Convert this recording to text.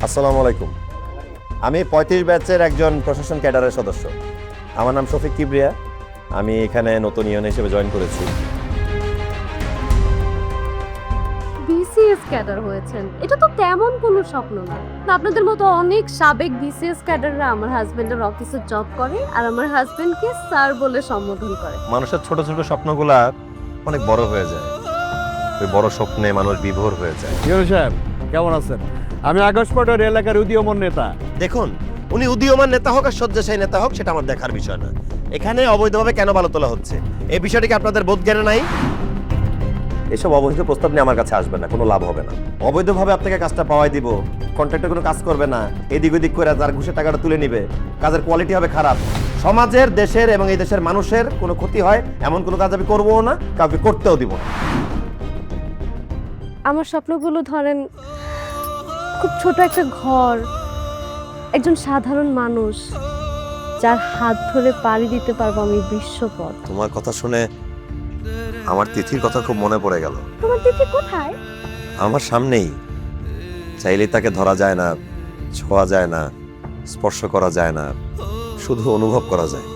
আসসালামু আলাইকুম। আমি ৩৫ ব্যাচের একজন প্রশাসন ক্যাডারের সদস্য। আমার নাম শফিক কিবরিয়া। আমি এখানে নতুন ইউনিয়ন হিসেবে জয়েন করেছি। বিসিএস ক্যাডার হয়েছেন, এটা তো তেমন কোনো স্বপ্ন না। আপনাদের মতো অনেক সাবেক বিসিএস ক্যাডাররা আমার হাজবেন্ডের অফিসে জব করে আর আমার হাজবেন্ডকে স্যার বলে সম্বোধন করে। মানুষের ছোট ছোট স্বপ্নগুলা অনেক বড় হয়ে যায়, ওই বড় স্বপ্নে মানুষ বিভোর হয়ে যায়। ইউনূস সাহেব কেমন আছেন? আমি আগস্টপটের এলাকার উদীয়মান নেতা। দেখুন, উনি উদীয়মান নেতা হোক আর শয্যাশায়ী নেতা হোক সেটা আমার দেখার বিষয় না। এখানে অবৈধভাবে কেন বালু তোলা হচ্ছে এই বিষয়টি কি আপনাদের বোধ জ্ঞানে নাই? এসব অবৈধ প্রস্তাব নিয়ে আমার কাছে আসবে না, কোনো লাভ হবে না। অবৈধভাবে আপনাকে কাজটা পাওয়াই দিব, কন্ট্রাক্টর কোনো কাজ করবে না, এদিক ওদিক করে যার ঘুষের টাকাটা তুলে নিবে, কাজের কোয়ালিটি হবে খারাপ। সমাজের, দেশের এবং এই দেশের মানুষের কোনো ক্ষতি হয় এমন কোনো কাজ আমি করবো না, কাউকে করতেও দিব না। আমার স্বপ্নগুলো ধরেন খুব ছোট একটা ঘর, একজন সাধারণ মানুষ যার হাত ধরে পাড়ি দিতে পারবো আমি বিশ্বপথ। তোমার কথা শুনে আমার তিথির কথা খুব মনে পড়ে গেল। তোমার দিদি কোথায়? আমার সামনেই, চাইলেই তাকে ধরা যায় না, ছোঁয়া যায় না, স্পর্শ করা যায় না, শুধু অনুভব করা যায়।